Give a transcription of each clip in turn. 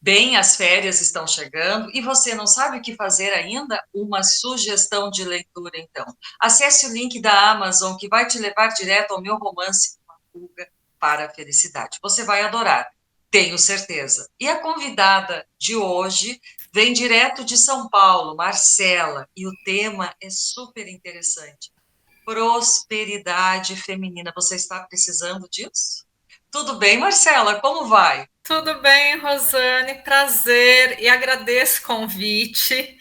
Bem, as férias estão chegando e você não sabe o que fazer ainda? Uma sugestão de leitura, então. Acesse o link da Amazon que vai te levar direto ao meu romance Uma Fuga para a Felicidade. Você vai adorar, tenho certeza. E a convidada de hoje vem direto de São Paulo, Marcela, e o tema é super interessante. Prosperidade feminina. Você está precisando disso? Tudo bem, Marcela? Como vai? Tudo bem, Rosane? Prazer e agradeço o convite,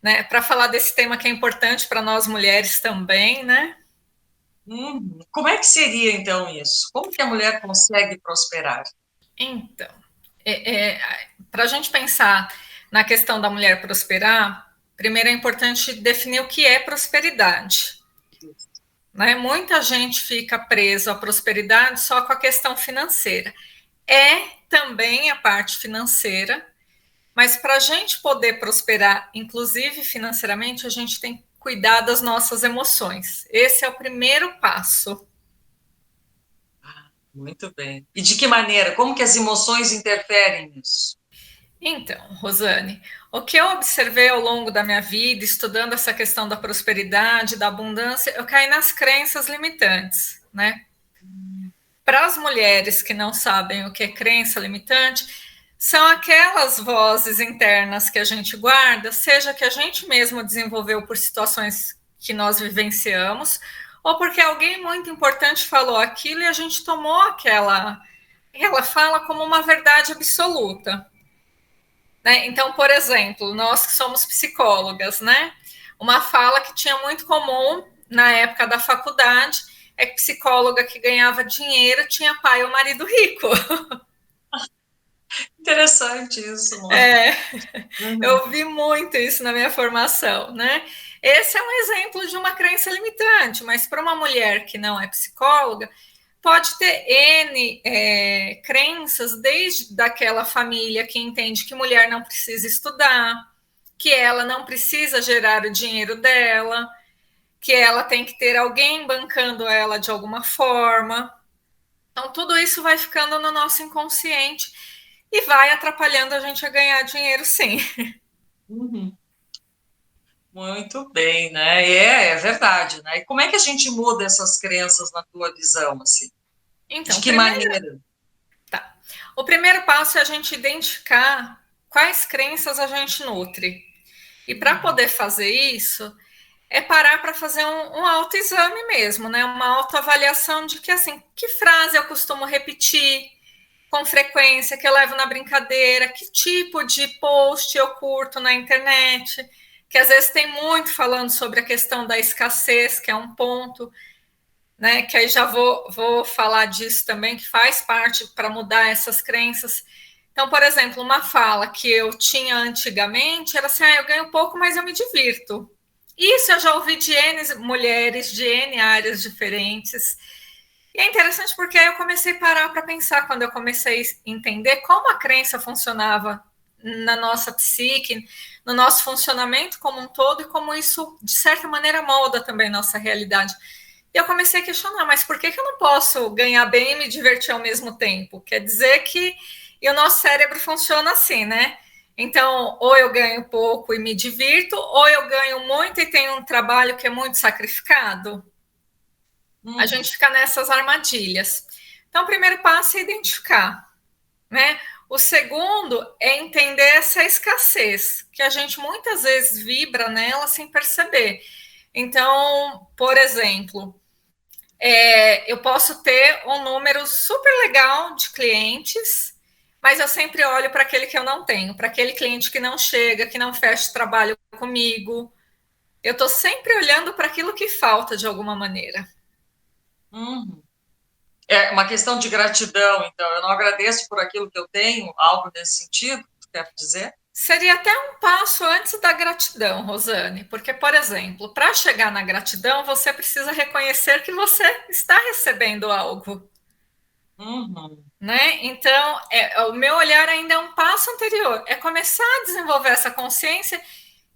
né, para falar desse tema que é importante para nós mulheres também, né? Como é que seria então isso? Como que a mulher consegue prosperar? Então, para a gente pensar na questão da mulher prosperar, primeiro é importante definir o que é prosperidade, né? Muita gente fica preso à prosperidade só com a questão financeira. É também a parte financeira. Mas para a gente poder prosperar, inclusive financeiramente, a gente tem que cuidar das nossas emoções. Esse é o primeiro passo. Muito bem. E de que maneira? Como que as emoções interferem nisso? Então, Rosane, o que eu observei ao longo da minha vida, estudando essa questão da prosperidade, da abundância, eu caí nas crenças limitantes, né? Para as mulheres que não sabem o que é crença limitante, são aquelas vozes internas que a gente guarda, seja que a gente mesmo desenvolveu por situações que nós vivenciamos, ou porque alguém muito importante falou aquilo e a gente tomou aquela fala como uma verdade absoluta. Né? Então, por exemplo, nós que somos psicólogas, né? Uma fala que tinha muito comum na época da faculdade é que psicóloga que ganhava dinheiro tinha pai ou marido rico. Interessante isso, não é? É, Uhum. eu vi muito isso na minha formação, né? Esse é um exemplo de uma crença limitante, mas para uma mulher que não é psicóloga, pode ter N crenças, desde daquela família que entende que mulher não precisa estudar, que ela não precisa gerar o dinheiro dela, que ela tem que ter alguém bancando ela de alguma forma. Então, tudo isso vai ficando no nosso inconsciente e vai atrapalhando a gente a ganhar dinheiro, sim. Uhum. Muito bem, né? É verdade, né? E como é que a gente muda essas crenças na tua visão, assim? De Então, que maneira? tá. O primeiro passo é a gente identificar quais crenças a gente nutre. E para Uhum. poder fazer isso, é parar para fazer um autoexame mesmo, né? Uma autoavaliação de que, assim, que frase eu costumo repetir com frequência, que eu levo na brincadeira, que tipo de post eu curto na internet, que às vezes tem muito falando sobre a questão da escassez, que é um ponto, né? Que aí já vou falar disso também, que faz parte para mudar essas crenças. Então, por exemplo, uma fala que eu tinha antigamente era assim: eu ganho pouco, mas eu me divirto. Isso eu já ouvi de N mulheres, de N áreas diferentes. E é interessante porque aí eu comecei a parar para pensar quando eu comecei a entender como a crença funcionava na nossa psique, no nosso funcionamento como um todo e como isso, de certa maneira, molda também nossa realidade. E eu comecei a questionar, mas por que eu não posso ganhar bem e me divertir ao mesmo tempo? Quer dizer que e o nosso cérebro funciona assim, né? Então, ou eu ganho pouco e me divirto, ou eu ganho muito e tenho um trabalho que é muito sacrificado. A Uhum. gente fica nessas armadilhas. Então, o primeiro passo é identificar, né? O segundo é entender essa escassez, que a gente muitas vezes vibra nela sem perceber. Então, por exemplo, eu posso ter um número super legal de clientes, mas eu sempre olho para aquele que eu não tenho, para aquele cliente que não chega, que não fecha o trabalho comigo. Eu estou sempre olhando para aquilo que falta de alguma maneira. Uhum. É uma questão de gratidão, então. Eu não agradeço por aquilo que eu tenho, algo nesse sentido, tu quer dizer? Seria até um passo antes da gratidão, Rosane, porque, por exemplo, para chegar na gratidão, você precisa reconhecer que você está recebendo algo, Uhum. né? Então, o meu olhar ainda é um passo anterior, é começar a desenvolver essa consciência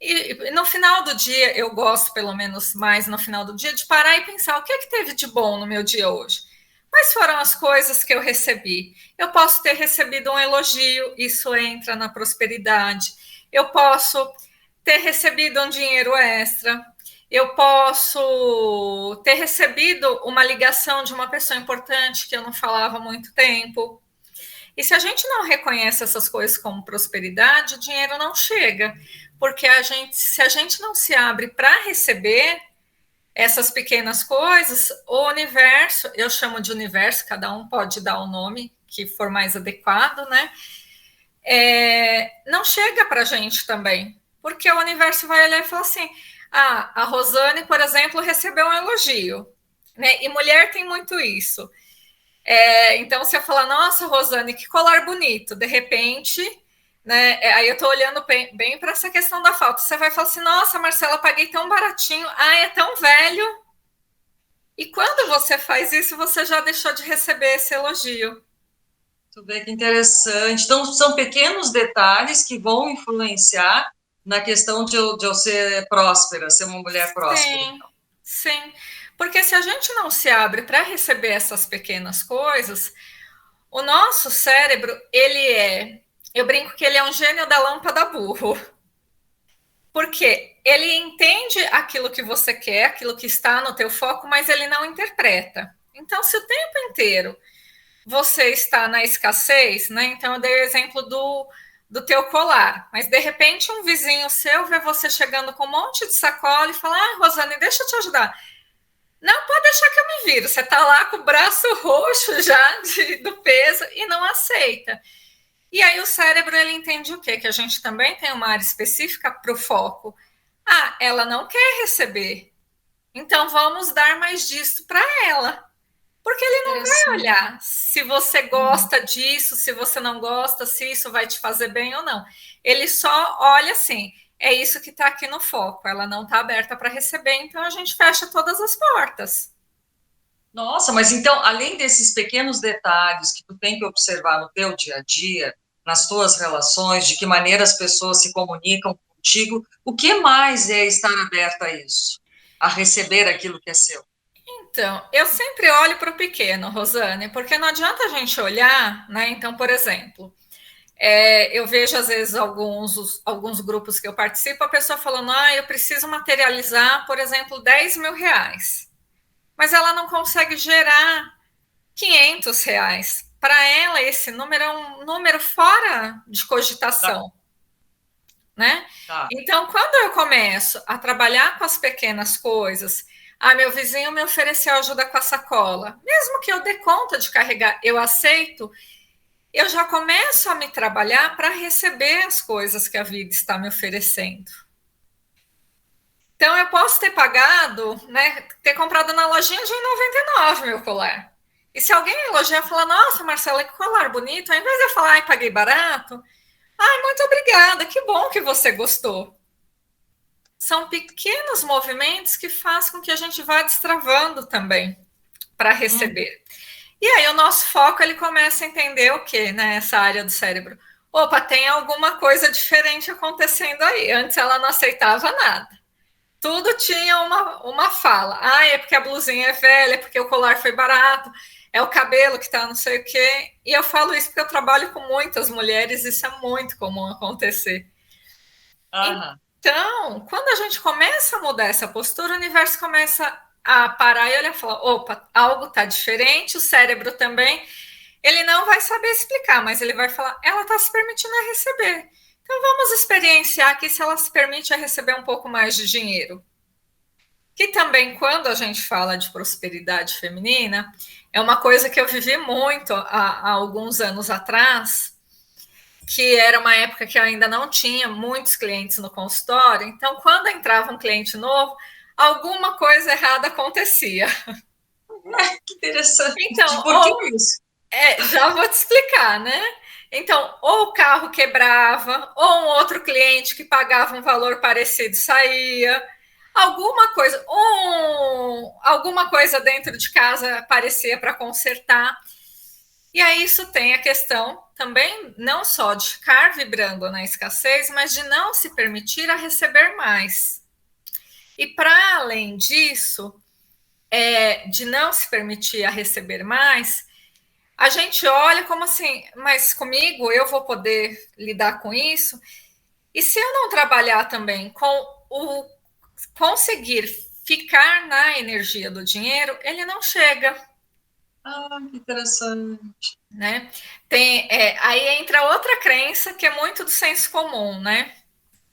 e no final do dia, eu gosto, pelo menos mais no final do dia, de parar e pensar o que é que teve de bom no meu dia hoje. Quais foram as coisas que eu recebi? Eu posso ter recebido um elogio, isso entra na prosperidade. Eu posso ter recebido um dinheiro extra. Eu posso ter recebido uma ligação de uma pessoa importante que eu não falava há muito tempo. E se a gente não reconhece essas coisas como prosperidade, o dinheiro não chega. Porque se a gente não se abre para receber essas pequenas coisas, o universo, eu chamo de universo, cada um pode dar o nome que for mais adequado, né? Não chega para a gente também. Porque o universo vai olhar e falar assim: ah, a Rosane, por exemplo, recebeu um elogio. Né? E mulher tem muito isso. Então você fala, nossa, Rosane, que colar bonito. De repente, né? Aí eu tô olhando bem para essa questão da falta. Você vai falar assim, nossa, Marcela, paguei tão baratinho. Ah, é tão velho. E quando você faz isso, você já deixou de receber esse elogio. Tu vê que interessante. Então, são pequenos detalhes que vão influenciar na questão de eu ser próspera, ser uma mulher próspera, Sim, então. sim. Porque se a gente não se abre para receber essas pequenas coisas, o nosso cérebro, eu brinco que ele é um gênio da lâmpada burro. Porque ele entende aquilo que você quer, aquilo que está no teu foco, mas ele não interpreta. Então, se o tempo inteiro você está na escassez, né? Então, eu dei o exemplo do teu colar, mas de repente um vizinho seu vê você chegando com um monte de sacola e fala: ah, Rosane, deixa eu te ajudar. Não, pode deixar que eu me viro. Você está lá com o braço roxo já do peso e não aceita. E aí o cérebro ele entende o quê? Que a gente também tem uma área específica para o foco. Ah, ela não quer receber. Então vamos dar mais disso para ela. Porque ele não vai Interessante. olhar se você Uhum. gosta disso, se você não gosta, se isso vai te fazer bem ou não. Ele só olha assim, é isso que está aqui no foco. Ela não está aberta para receber, então a gente fecha todas as portas. Nossa, mas então, além desses pequenos detalhes que tu tem que observar no teu dia a dia, nas tuas relações, de que maneira as pessoas se comunicam contigo, o que mais é estar aberta a isso? A receber aquilo que é seu? Então, eu sempre olho para o pequeno, Rosane, porque não adianta a gente olhar, né? Então, por exemplo, eu vejo às vezes alguns grupos que eu participo, a pessoa falando, ah, eu preciso materializar, por exemplo, R$ 10.000. Mas ela não consegue gerar R$ 500. Para ela, esse número é um número fora de Tá, cogitação, né? tá. Então, quando eu começo a trabalhar com as pequenas coisas, meu vizinho me ofereceu ajuda com a sacola, mesmo que eu dê conta de carregar, eu aceito, eu já começo a me trabalhar para receber as coisas que a vida está me oferecendo. Então, eu posso ter pagado, né, ter comprado na lojinha de 99 meu colar. E se alguém elogiar e falar, nossa, Marcela, que colar bonito, ao invés de eu falar, ai, paguei barato, ai, muito obrigada, que bom que você gostou. São pequenos movimentos que fazem com que a gente vá destravando também para Hum. receber. E aí o nosso foco ele começa a entender o que, né? Essa área do cérebro. Opa, tem alguma coisa diferente acontecendo aí. Antes ela não aceitava nada. Tudo tinha uma fala. Ah, é porque a blusinha é velha, é porque o colar foi barato, é o cabelo que tá não sei o quê. E eu falo isso porque eu trabalho com muitas mulheres, isso é muito comum acontecer. Aham. Então, quando a gente começa a mudar essa postura, o universo começa a parar e olhar e falar: opa, algo está diferente, o cérebro também. Ele não vai saber explicar, mas ele vai falar: ela está se permitindo a receber. Então, vamos experienciar aqui se ela se permite a receber um pouco mais de dinheiro. Que também, quando a gente fala de prosperidade feminina, é uma coisa que eu vivi muito há alguns anos atrás, que era uma época que eu ainda não tinha muitos clientes no consultório, então quando entrava um cliente novo, alguma coisa errada acontecia. Que interessante. Então, Por que isso? já vou te explicar, né? Então, ou o carro quebrava, ou um outro cliente que pagava um valor parecido saía, alguma coisa dentro de casa aparecia para consertar. E aí isso tem a questão também não só de ficar vibrando na escassez, mas de não se permitir a receber mais. E para além disso, de não se permitir a receber mais, a gente olha como assim, mas comigo eu vou poder lidar com isso? E se eu não trabalhar também com o conseguir ficar na energia do dinheiro, ele não chega. Ah, que interessante. Né? Aí entra outra crença que é muito do senso comum, né?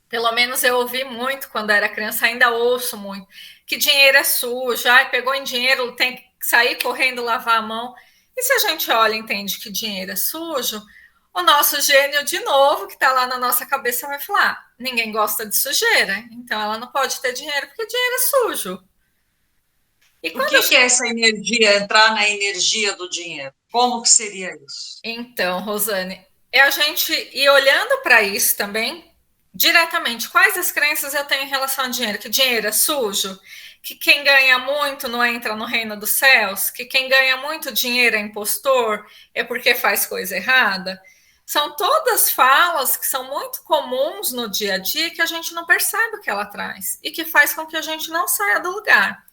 Pelo menos eu ouvi muito quando era criança, ainda ouço muito, que dinheiro é sujo, pegou em dinheiro, tem que sair correndo lavar a mão. E se a gente olha e entende que dinheiro é sujo, o nosso gênio, de novo, que está lá na nossa cabeça, vai falar: ninguém gosta de sujeira, então ela não pode ter dinheiro porque dinheiro é sujo. E O quando que é essa energia, entrar na energia do dinheiro? Como que seria isso? Então, Rosane, é a gente ir olhando para isso também, diretamente. Quais as crenças eu tenho em relação ao dinheiro? Que dinheiro é sujo? Que quem ganha muito não entra no reino dos céus? Que quem ganha muito dinheiro é impostor? É porque faz coisa errada? São todas falas que são muito comuns no dia a dia que a gente não percebe o que ela traz e que faz com que a gente não saia do lugar.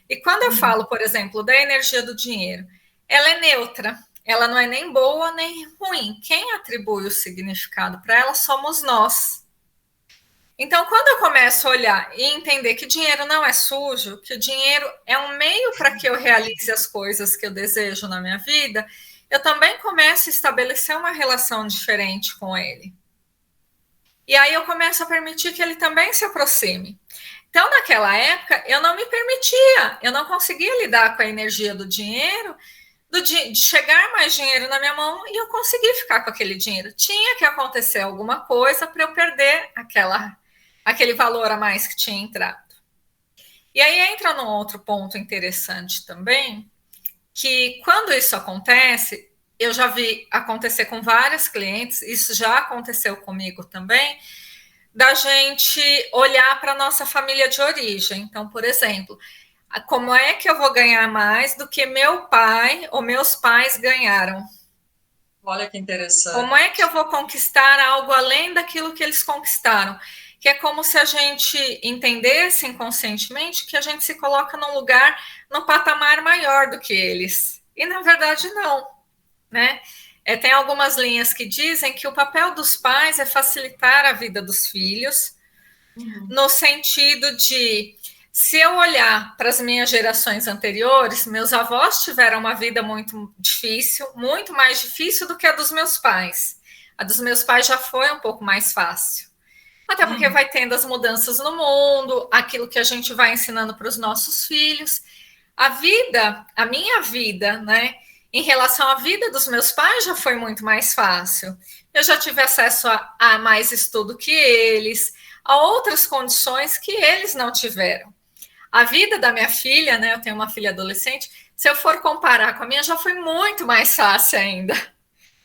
E quando eu falo, por exemplo, da energia do dinheiro, ela é neutra, ela não é nem boa nem ruim. Quem atribui o significado para ela somos nós. Então, quando eu começo a olhar e entender que dinheiro não é sujo, que o dinheiro é um meio para que eu realize as coisas que eu desejo na minha vida, eu também começo a estabelecer uma relação diferente com ele. E aí eu começo a permitir que ele também se aproxime. Então, naquela época, eu não me permitia, eu não conseguia lidar com a energia do dinheiro, de chegar mais dinheiro na minha mão e eu conseguir ficar com aquele dinheiro. Tinha que acontecer alguma coisa para eu perder aquele valor a mais que tinha entrado. E aí entra num outro ponto interessante também, que quando isso acontece, eu já vi acontecer com várias clientes, isso já aconteceu comigo também, da gente olhar para a nossa família de origem. Então, por exemplo, como é que eu vou ganhar mais do que meu pai ou meus pais ganharam? Olha que interessante. Como é que eu vou conquistar algo além daquilo que eles conquistaram? Que é como se a gente entendesse inconscientemente que a gente se coloca num lugar, num patamar maior do que eles. E na verdade não, né? Tem algumas linhas que dizem que o papel dos pais é facilitar a vida dos filhos, no sentido de, se eu olhar para as minhas gerações anteriores, meus avós tiveram uma vida muito difícil, muito mais difícil do que a dos meus pais. A dos meus pais já foi um pouco mais fácil. Até porque vai tendo as mudanças no mundo, aquilo que a gente vai ensinando para os nossos filhos. A minha vida, né, em relação à vida dos meus pais já foi muito mais fácil. Eu já tive acesso a mais estudo que eles, a outras condições que eles não tiveram. A vida da minha filha, né, eu tenho uma filha adolescente, se eu for comparar com a minha, já foi muito mais fácil ainda.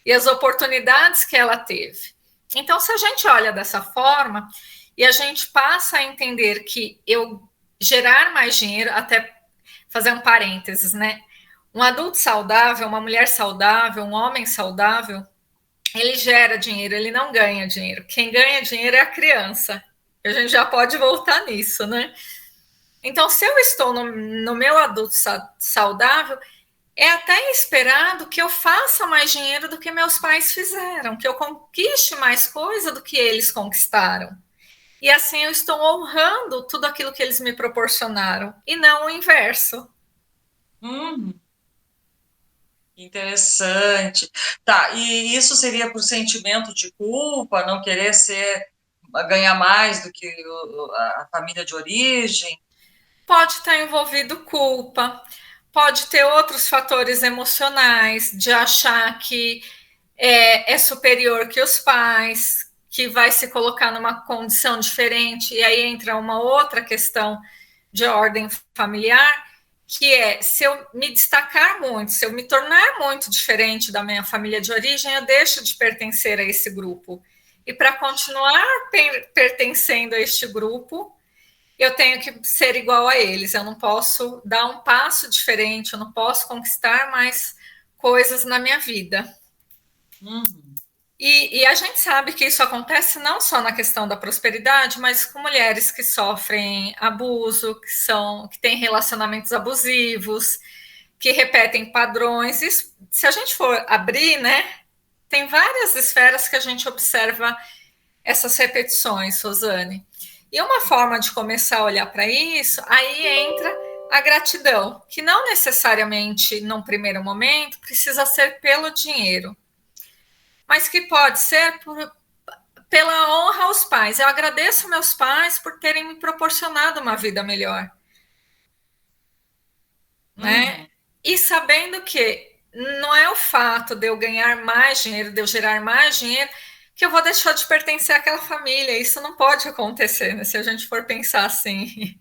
E as oportunidades que ela teve. Então, se a gente olha dessa forma e a gente passa a entender que eu gerar mais dinheiro, até fazer um parênteses, né? Um adulto saudável, uma mulher saudável, um homem saudável, ele gera dinheiro, ele não ganha dinheiro. Quem ganha dinheiro é a criança. A gente já pode voltar nisso, né? Então, se eu estou no meu adulto saudável, é até esperado que eu faça mais dinheiro do que meus pais fizeram, que eu conquiste mais coisa do que eles conquistaram. E assim eu estou honrando tudo aquilo que eles me proporcionaram, e não o inverso. Hum, interessante. Tá, e isso seria por sentimento de culpa, não querer ganhar mais do que a família de origem? Pode estar envolvido culpa, pode ter outros fatores emocionais, de achar que é superior que os pais, que vai se colocar numa condição diferente, e aí entra uma outra questão de ordem familiar, que é, se eu me destacar muito, se eu me tornar muito diferente da minha família de origem, eu deixo de pertencer a esse grupo. E para continuar pertencendo a este grupo, eu tenho que ser igual a eles, eu não posso dar um passo diferente, eu não posso conquistar mais coisas na minha vida. Uhum. E a gente sabe que isso acontece não só na questão da prosperidade, mas com mulheres que sofrem abuso, que têm relacionamentos abusivos, que repetem padrões. Isso, se a gente for abrir, né, tem várias esferas que a gente observa essas repetições, Rosane. E uma forma de começar a olhar para isso, aí entra a gratidão, que não necessariamente, num primeiro momento, precisa ser pelo dinheiro, mas que pode ser pela honra aos pais. Eu agradeço meus pais por terem me proporcionado uma vida melhor, né? Uhum. E sabendo que não é o fato de eu ganhar mais dinheiro, de eu gerar mais dinheiro, que eu vou deixar de pertencer àquela família. Isso não pode acontecer, né? Se a gente for pensar assim,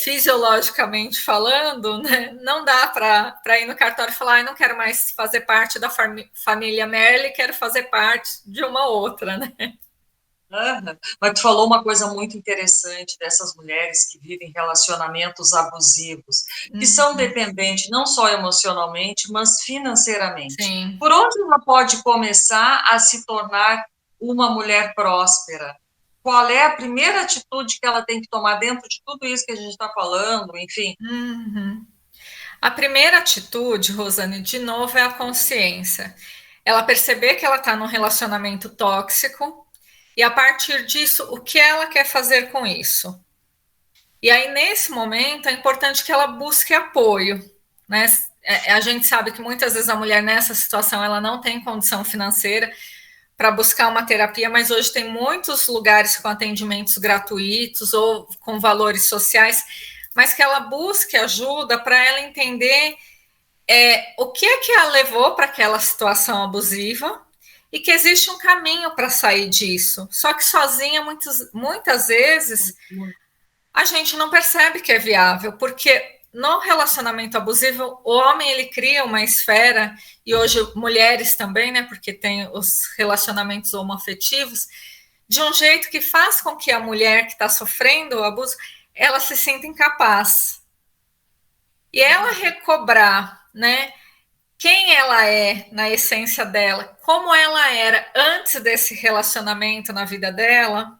fisiologicamente falando, né? Não dá para ir no cartório e falar, ah, não quero mais fazer parte da família Merle, quero fazer parte de uma outra, né? Aham. Mas tu falou uma coisa muito interessante dessas mulheres que vivem relacionamentos abusivos, que são dependentes não só emocionalmente, mas financeiramente. Sim. Por onde ela pode começar a se tornar uma mulher próspera? Qual é a primeira atitude que ela tem que tomar dentro de tudo isso que a gente está falando? Enfim. Uhum. A primeira atitude, Rosane, de novo, é a consciência. Ela perceber que ela está num relacionamento tóxico e, a partir disso, o que ela quer fazer com isso. E aí, nesse momento, é importante que ela busque apoio, né? A gente sabe que muitas vezes a mulher nessa situação ela não tem condição financeira para buscar uma terapia, mas hoje tem muitos lugares com atendimentos gratuitos ou com valores sociais, mas que ela busque ajuda para ela entender o que é que a levou para aquela situação abusiva e que existe um caminho para sair disso. Só que sozinha, muitas vezes, a gente não percebe que é viável, porque no relacionamento abusivo, o homem ele cria uma esfera, e hoje mulheres também, né, porque tem os relacionamentos homoafetivos, de um jeito que faz com que a mulher que está sofrendo o abuso, ela se sinta incapaz. E ela recobrar, né, quem ela é na essência dela, como ela era antes desse relacionamento na vida dela,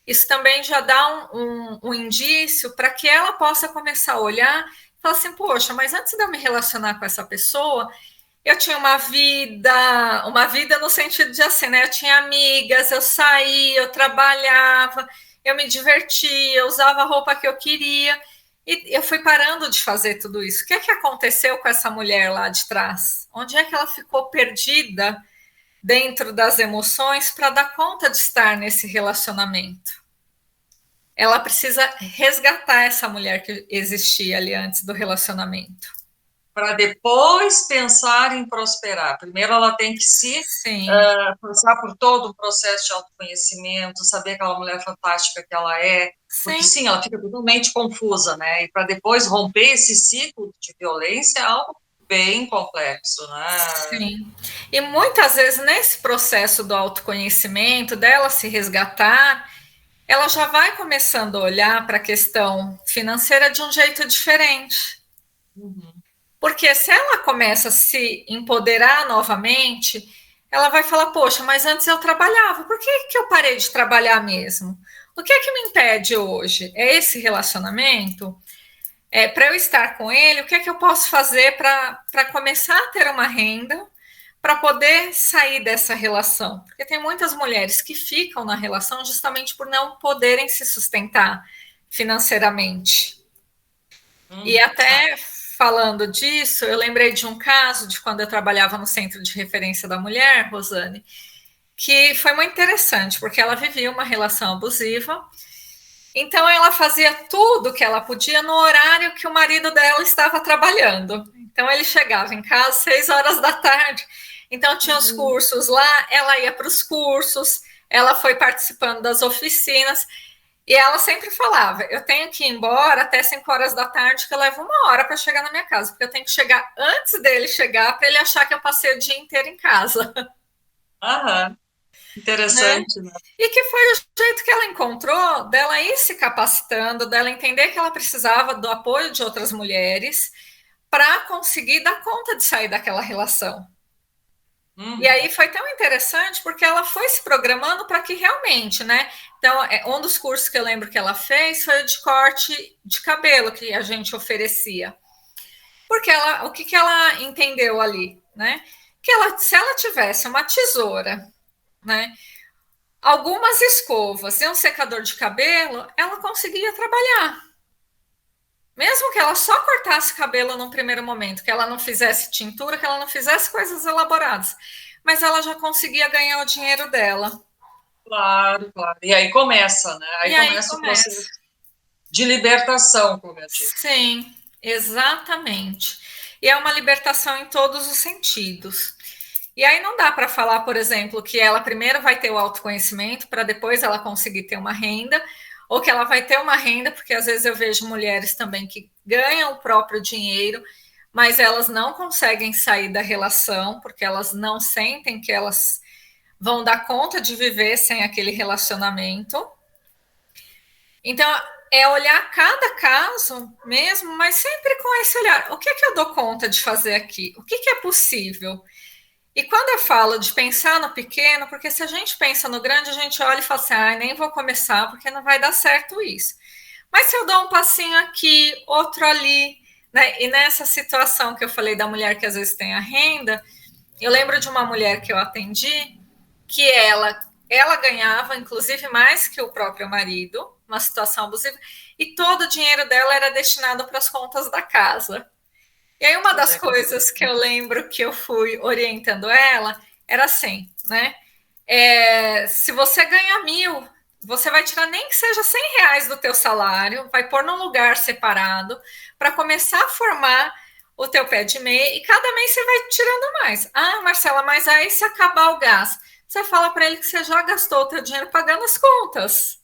isso também já dá um indício para que ela possa começar a olhar e falar assim, poxa, mas antes de eu me relacionar com essa pessoa, eu tinha uma vida no sentido de assim, né? Eu tinha amigas, eu saía, eu trabalhava, eu me divertia, eu usava a roupa que eu queria, e eu fui parando de fazer tudo isso. O que é que aconteceu com essa mulher lá de trás? Onde é que ela ficou perdida dentro das emoções para dar conta de estar nesse relacionamento? Ela precisa resgatar essa mulher que existia ali antes do relacionamento. Para depois pensar em prosperar. Primeiro, ela tem que se Sim, passar por todo o processo de autoconhecimento, saber aquela mulher fantástica que ela é, porque sim, sim, ela fica totalmente confusa, né? E para depois romper esse ciclo de violência é algo bem complexo, né? sim. E muitas vezes nesse processo do autoconhecimento, dela se resgatar, ela já vai começando a olhar para a questão financeira de um jeito diferente. Uhum. Porque se ela começa a se empoderar novamente, ela vai falar: poxa, mas antes eu trabalhava, por que eu parei de trabalhar mesmo? O que é que me impede hoje? É esse relacionamento? Para eu estar com ele, o que é que eu posso fazer para começar a ter uma renda para poder sair dessa relação? Porque tem muitas mulheres que ficam na relação justamente por não poderem se sustentar financeiramente. E Ah, até falando disso, eu lembrei de um caso de quando eu trabalhava no Centro de Referência da Mulher, Rosane, que foi muito interessante, porque ela vivia uma relação abusiva, então ela fazia tudo que ela podia no horário que o marido dela estava trabalhando. Então ele chegava em casa às 6 horas da tarde, então tinha os uhum. cursos lá, ela ia para os cursos, ela foi participando das oficinas, e ela sempre falava: eu tenho que ir embora até 5 horas da tarde, que eu levo 1 hora para chegar na minha casa, porque eu tenho que chegar antes dele chegar para ele achar que eu passei o dia inteiro em casa, Aham, né? interessante, né? E que foi o jeito que ela encontrou dela ir se capacitando, dela entender que ela precisava do apoio de outras mulheres para conseguir dar conta de sair daquela relação. E aí foi tão interessante porque ela foi se programando para que realmente, né? Então, um dos cursos que eu lembro que ela fez foi o de corte de cabelo que a gente oferecia. Porque o que ela entendeu ali, né? Que se ela tivesse uma tesoura, né? Algumas escovas e um secador de cabelo, ela conseguia trabalhar. Mesmo que ela só cortasse cabelo num primeiro momento, que ela não fizesse tintura, que ela não fizesse coisas elaboradas, mas ela já conseguia ganhar o dinheiro dela. Claro, claro. E aí começa, né? Aí começa o processo de libertação, como eu digo. Sim, exatamente. E é uma libertação em todos os sentidos. E aí não dá para falar, por exemplo, que ela primeiro vai ter o autoconhecimento para depois ela conseguir ter uma renda, ou que ela vai ter uma renda, porque às vezes eu vejo mulheres também que ganham o próprio dinheiro, mas elas não conseguem sair da relação, porque elas não sentem que elas vão dar conta de viver sem aquele relacionamento. Então, é olhar cada caso mesmo, mas sempre com esse olhar. O que é que eu dou conta de fazer aqui? O que é possível? E quando eu falo de pensar no pequeno, porque se a gente pensa no grande, a gente olha e fala assim, ah, nem vou começar porque não vai dar certo isso. Mas se eu dou um passinho aqui, outro ali, né? E nessa situação que eu falei da mulher que às vezes tem a renda, eu lembro de uma mulher que eu atendi, que ela ganhava, inclusive, mais que o próprio marido, uma situação abusiva, e todo o dinheiro dela era destinado para as contas da casa. E aí, uma das coisas que eu lembro que eu fui orientando ela era assim, né? Se você ganha 1.000, você vai tirar nem que seja R$ 100 do teu salário, vai pôr num lugar separado para começar a formar o teu pé de meia e cada mês você vai tirando mais. Ah, Marcela, mas aí se acabar o gás, você fala para ele que você já gastou o teu dinheiro pagando as contas.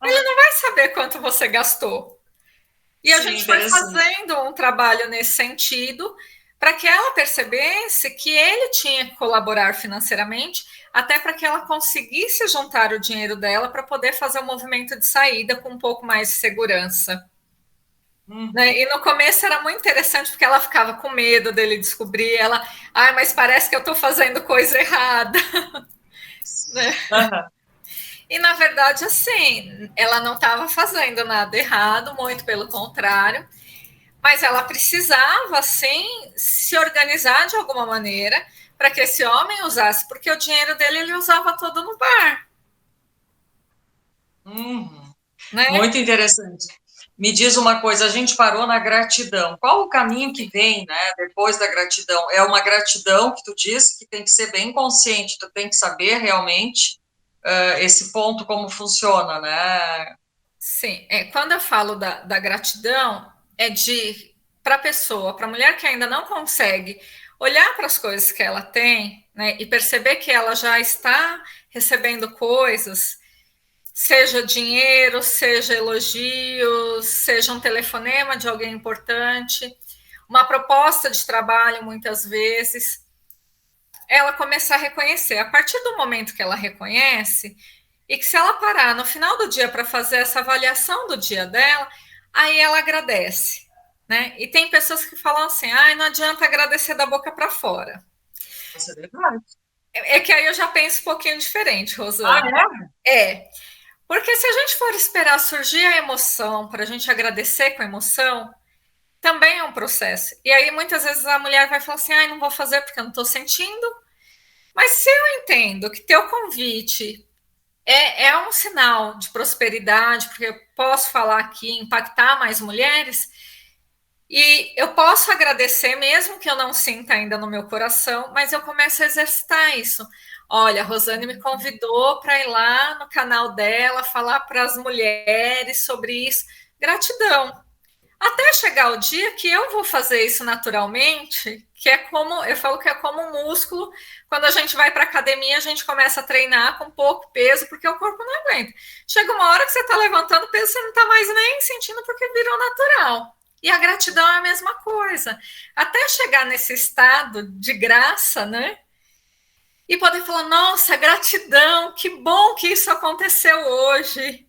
Ele não vai saber quanto você gastou. E a Sim, gente foi fazendo um trabalho nesse sentido para que ela percebesse que ele tinha que colaborar financeiramente, até para que ela conseguisse juntar o dinheiro dela para poder fazer o movimento de saída com um pouco mais de segurança. Né? E no começo era muito interessante porque ela ficava com medo dele descobrir, mas parece que eu estou fazendo coisa errada. Né? E na verdade, assim, ela não estava fazendo nada errado, muito pelo contrário, mas ela precisava, sim, se organizar de alguma maneira para que esse homem usasse, porque o dinheiro dele ele usava todo no bar. Né? Muito interessante. Me diz uma coisa, a gente parou na gratidão. Qual o caminho que vem, né, depois da gratidão? É uma gratidão que tu diz que tem que ser bem consciente, tu tem que saber realmente esse ponto como funciona, né? Sim, quando eu falo da gratidão, é para a pessoa, para a mulher que ainda não consegue olhar para as coisas que ela tem, né, e perceber que ela já está recebendo coisas, seja dinheiro, seja elogios, seja um telefonema de alguém importante, uma proposta de trabalho, muitas vezes, ela começar a reconhecer. A partir do momento que ela reconhece, e que se ela parar no final do dia para fazer essa avaliação do dia dela, aí ela agradece. Né? E tem pessoas que falam assim, não adianta agradecer da boca para fora. Isso é verdade. É que aí eu já penso um pouquinho diferente, Rosana. É, porque se a gente for esperar surgir a emoção para a gente agradecer com a emoção, também é um processo. E aí muitas vezes a mulher vai falar assim, não vou fazer porque eu não estou sentindo. Mas se eu entendo que teu convite é um sinal de prosperidade, porque eu posso falar aqui, impactar mais mulheres, e eu posso agradecer, mesmo que eu não sinta ainda no meu coração, mas eu começo a exercitar isso. Olha, a Rosane me convidou para ir lá no canal dela, falar para as mulheres sobre isso. Gratidão. Até chegar o dia que eu vou fazer isso naturalmente, que é como, eu falo que é como um músculo, quando a gente vai para academia, a gente começa a treinar com pouco peso, porque o corpo não aguenta. Chega uma hora que você está levantando peso, você não está mais nem sentindo, porque virou natural. E a gratidão é a mesma coisa. Até chegar nesse estado de graça, né? E poder falar, nossa, gratidão, que bom que isso aconteceu hoje.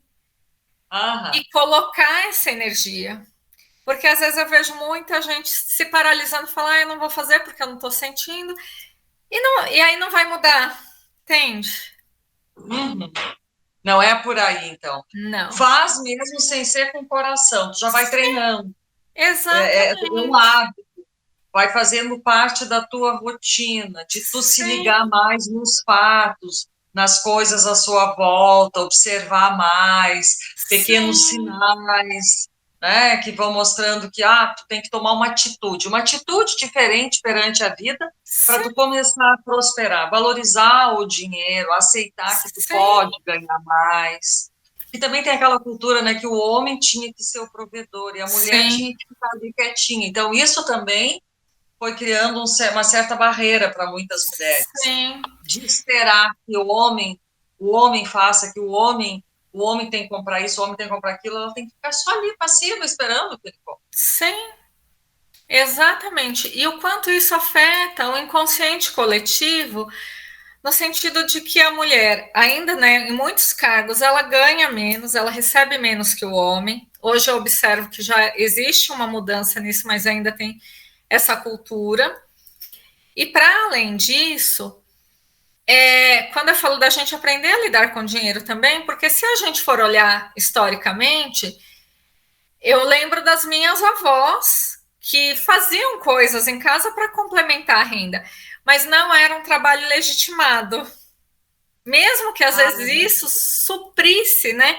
E colocar essa energia. Porque às vezes eu vejo muita gente se paralisando, falar, eu não vou fazer porque eu não estou sentindo. E aí não vai mudar, entende? Uhum. Não é por aí, então. Não. Faz mesmo sem ser com o coração, tu já vai treinando. É um Exatamente. hábito, vai fazendo parte da tua rotina, de tu se ligar Sim, mais nos fatos, nas coisas à sua volta, observar mais, pequenos sim, sinais, né, que vão mostrando que tu tem que tomar uma atitude diferente perante a vida para sim, tu começar a prosperar, valorizar o dinheiro, aceitar que tu sim, pode ganhar mais. E também tem aquela cultura, né, que o homem tinha que ser o provedor e a mulher tinha sim, que ficar ali quietinha. Então, isso também foi criando uma certa barreira para muitas mulheres, sim, de esperar que o homem faça, que o homem tem que comprar isso, o homem tem que comprar aquilo, ela tem que ficar só ali passiva esperando que ele compre. sim, exatamente. E o quanto isso afeta o inconsciente coletivo, no sentido de que a mulher, ainda, né, em muitos cargos, ela ganha menos, ela recebe menos que o homem. Hoje eu observo que já existe uma mudança nisso, mas ainda tem essa cultura. E para além disso, quando eu falo da gente aprender a lidar com dinheiro também, porque se a gente for olhar historicamente, eu lembro das minhas avós que faziam coisas em casa para complementar a renda, mas não era um trabalho legitimado. Mesmo que às Ah, vezes isso suprisse, né,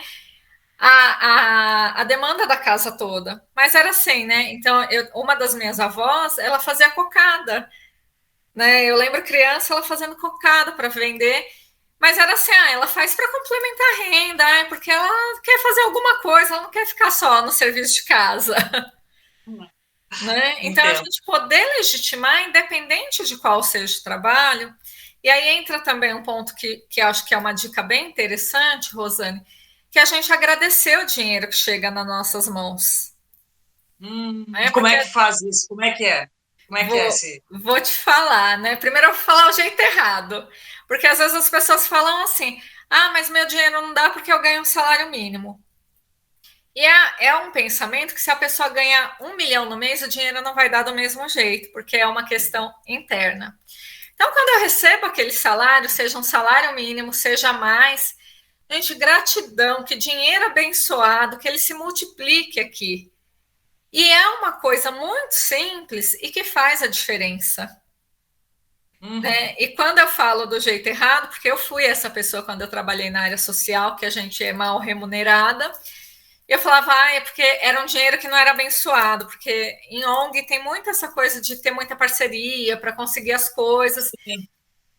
a demanda da casa toda. Mas era assim, né? Então, uma das minhas avós, ela fazia cocada, né? Eu lembro criança ela fazendo cocada para vender, mas era assim, ela faz para complementar a renda, porque ela quer fazer alguma coisa, ela não quer ficar só no serviço de casa. Né? Então, a entendo. gente poder legitimar, independente de qual seja o trabalho, e aí entra também um ponto que acho que é uma dica bem interessante, Rosane, que a gente agradecer o dinheiro que chega nas nossas mãos. Né? Como Porque é que faz isso? Como é que é? Como é que é vou, esse? vou te falar, né? Primeiro eu vou falar o jeito errado, porque às vezes as pessoas falam assim: mas meu dinheiro não dá porque eu ganho um salário mínimo. E é um pensamento que se a pessoa ganhar 1 milhão no mês, o dinheiro não vai dar do mesmo jeito, porque é uma questão interna. Então, quando eu recebo aquele salário, seja um salário mínimo, seja mais, gente, gratidão, que dinheiro abençoado, que ele se multiplique aqui. E é uma coisa muito simples e que faz a diferença. Uhum. Né? E quando eu falo do jeito errado, porque eu fui essa pessoa quando eu trabalhei na área social, que a gente é mal remunerada, eu falava, é porque era um dinheiro que não era abençoado, porque em ONG tem muito essa coisa de ter muita parceria para conseguir as coisas. Sim.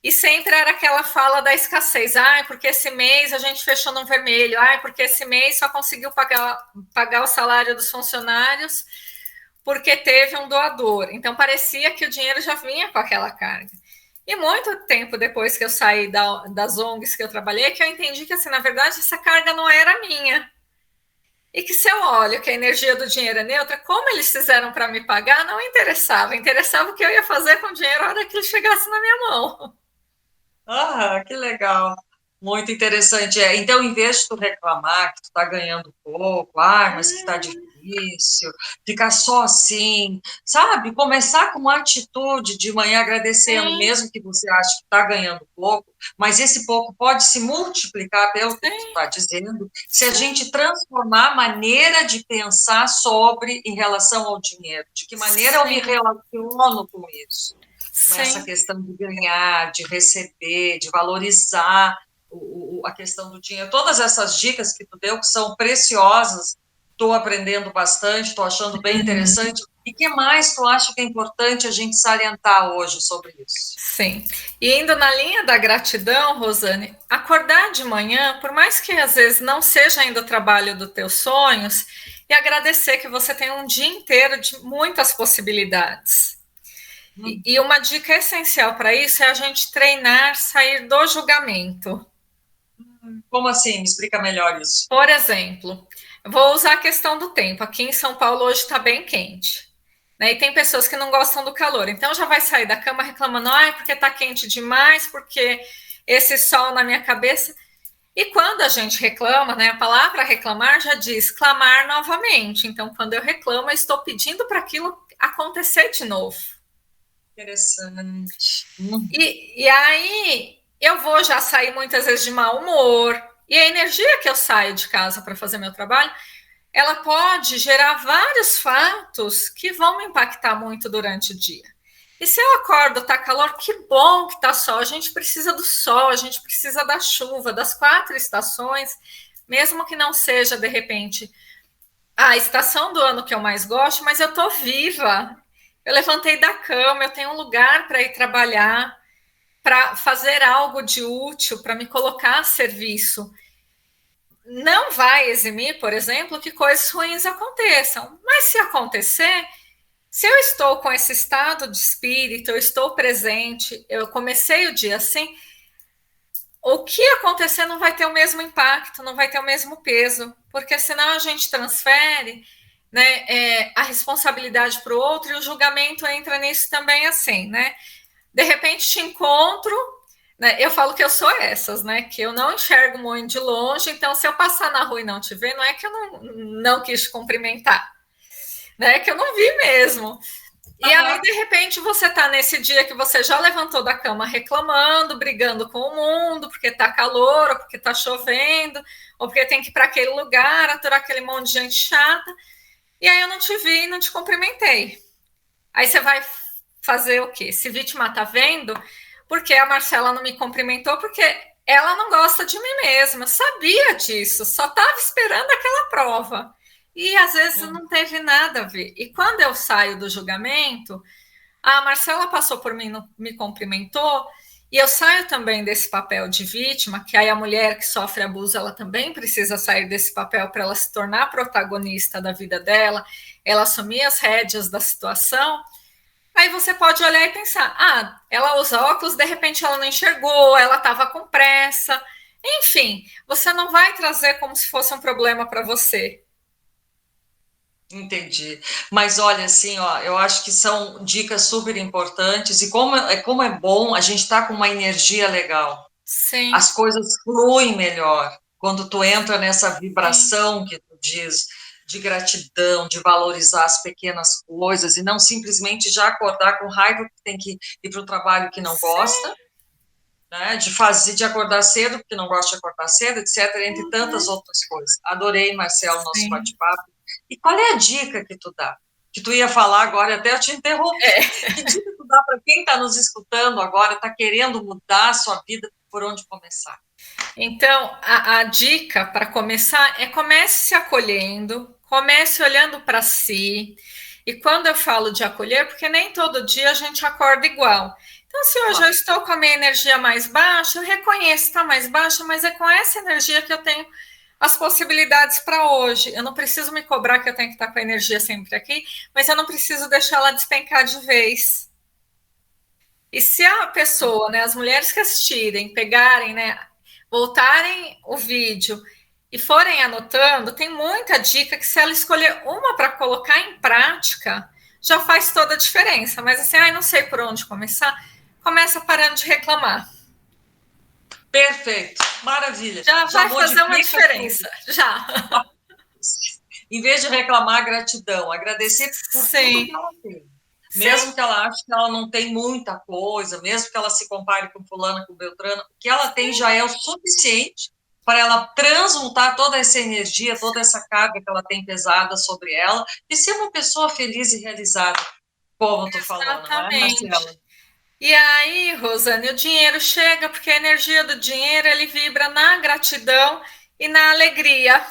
E sempre era aquela fala da escassez. Porque esse mês a gente fechou no vermelho. Porque esse mês só conseguiu pagar o salário dos funcionários porque teve um doador. Então parecia que o dinheiro já vinha com aquela carga. E muito tempo depois que eu saí das ONGs que eu trabalhei, que eu entendi que, assim, na verdade, essa carga não era minha. E que se eu olho que a energia do dinheiro é neutra, como eles fizeram para me pagar, não interessava. Interessava o que eu ia fazer com o dinheiro na hora que ele chegasse na minha mão. Que legal. Muito interessante. Então, em vez de tu reclamar que tu está ganhando pouco, mas que está difícil, ficar só assim, sabe? Começar com uma atitude de manhã agradecendo, Sim, mesmo que você ache que está ganhando pouco, mas esse pouco pode se multiplicar pelo que tu sim, está dizendo, se a sim, gente transformar a maneira de pensar sobre em relação ao dinheiro, de que maneira eu me sim, relaciono com isso, com essa sim. questão de ganhar, de receber, de valorizar a questão do dinheiro. Todas essas dicas que tu deu, que são preciosas, estou aprendendo bastante, estou achando bem interessante. E o que mais tu acha que é importante a gente salientar hoje sobre isso? Sim. E indo na linha da gratidão, Rosane, acordar de manhã, por mais que às vezes não seja ainda o trabalho dos teus sonhos, e agradecer que você tem um dia inteiro de muitas possibilidades. E uma dica essencial para isso é a gente treinar sair do julgamento. Como assim? Me explica melhor isso. Por exemplo, eu vou usar a questão do tempo. Aqui em São Paulo hoje está bem quente. Né? E tem pessoas que não gostam do calor. Então já vai sair da cama reclamando, porque está quente demais, porque esse sol na minha cabeça. E quando a gente reclama, né, a palavra reclamar já diz clamar novamente. Então, quando eu reclamo, eu estou pedindo para aquilo acontecer de novo. Interessante. E aí eu vou já sair muitas vezes de mau humor. E a energia que eu saio de casa para fazer meu trabalho, ela pode gerar vários fatos que vão me impactar muito durante o dia. E se eu acordo, tá calor, que bom que tá sol. A gente precisa do sol, a gente precisa da chuva, das 4 estações, mesmo que não seja, de repente, a estação do ano que eu mais gosto, mas eu tô viva. Eu levantei da cama, eu tenho um lugar para ir trabalhar, para fazer algo de útil, para me colocar a serviço. Não vai eximir, por exemplo, que coisas ruins aconteçam, mas se acontecer, se eu estou com esse estado de espírito, eu estou presente, eu comecei o dia assim, o que acontecer não vai ter o mesmo impacto, não vai ter o mesmo peso, porque senão a gente transfere, né, a responsabilidade para o outro e o julgamento entra nisso também assim, né? De repente te encontro, né? Eu falo que eu sou essas, né? Que eu não enxergo muito de longe, então se eu passar na rua e não te ver, não é que eu não quis te cumprimentar, né? É que eu não vi mesmo. E aí, de repente, você está nesse dia que você já levantou da cama reclamando, brigando com o mundo, porque está calor, ou porque está chovendo, ou porque tem que ir para aquele lugar, aturar aquele monte de gente chata. E aí eu não te vi e não te cumprimentei. Aí você vai fazer o quê? Se vítima tá vendo, porque a Marcela não me cumprimentou, porque ela não gosta de mim mesma. Sabia disso, só estava esperando aquela prova. E às vezes não teve nada a ver. E quando eu saio do julgamento, a Marcela passou por mim, me cumprimentou, e eu saio também desse papel de vítima, que aí a mulher que sofre abuso, ela também precisa sair desse papel para ela se tornar protagonista da vida dela, ela assumir as rédeas da situação. Aí você pode olhar e pensar, ela usa óculos, de repente ela não enxergou, ela estava com pressa. Enfim, você não vai trazer como se fosse um problema para você. Entendi. Mas olha, assim, ó, eu acho que são dicas super importantes e como é bom a gente estar com uma energia legal. Sim. As coisas fluem melhor quando tu entra nessa Sim. vibração que tu diz de gratidão, de valorizar as pequenas coisas e não simplesmente já acordar com raiva porque tem que ir para o trabalho que não gosta, né? De acordar cedo porque não gosta de acordar cedo, etc., entre tantas outras coisas. Adorei, Marcelo, nosso Sim. bate-papo. E qual é a dica que tu dá? Que tu ia falar agora, até eu te interrompi. Que dica tu dá para quem está nos escutando agora, está querendo mudar a sua vida, por onde começar? Então, a dica para começar é comece se acolhendo, comece olhando para si. E quando eu falo de acolher, porque nem todo dia a gente acorda igual. Então, se hoje eu estou com a minha energia mais baixa, eu reconheço que está mais baixa, mas é com essa energia que eu tenho as possibilidades para hoje. Eu não preciso me cobrar que eu tenho que estar com a energia sempre aqui, mas eu não preciso deixar ela despencar de vez. E se a pessoa, né, as mulheres que assistirem, pegarem, né, voltarem o vídeo e forem anotando, tem muita dica que se ela escolher uma para colocar em prática, já faz toda a diferença. Mas assim, não sei por onde começar, começa parando de reclamar. Perfeito, maravilha. Já vai fazer uma diferença, tudo. já. Em vez de reclamar, gratidão, agradecer por tudo que Sim. ela tem. Sim. Mesmo que ela ache que ela não tem muita coisa, mesmo que ela se compare com fulana, com Beltrana, o que ela tem já é o suficiente para ela transmutar toda essa energia, toda essa carga que ela tem pesada sobre ela e ser uma pessoa feliz e realizada, como tu falou, não é, Marcela? E aí, Rosane, o dinheiro chega porque a energia do dinheiro ele vibra na gratidão e na alegria.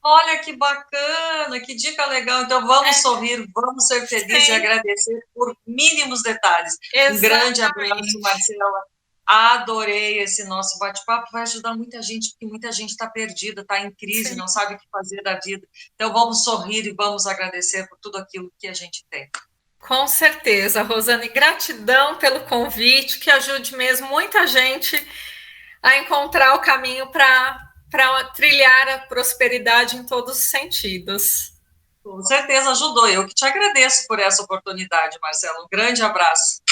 Olha que bacana, que dica legal. Então vamos sorrir, vamos ser felizes e Sim. agradecer por mínimos detalhes. Um grande Exatamente. abraço, Marcela. Adorei esse nosso bate-papo. Vai ajudar muita gente, porque muita gente está perdida, está em crise, Sim. não sabe o que fazer da vida. Então vamos sorrir e vamos agradecer por tudo aquilo que a gente tem. Com certeza, Rosane. Gratidão pelo convite, que ajude mesmo muita gente a encontrar o caminho para trilhar a prosperidade em todos os sentidos. Com certeza ajudou. Eu que te agradeço por essa oportunidade, Marcelo. Um grande abraço.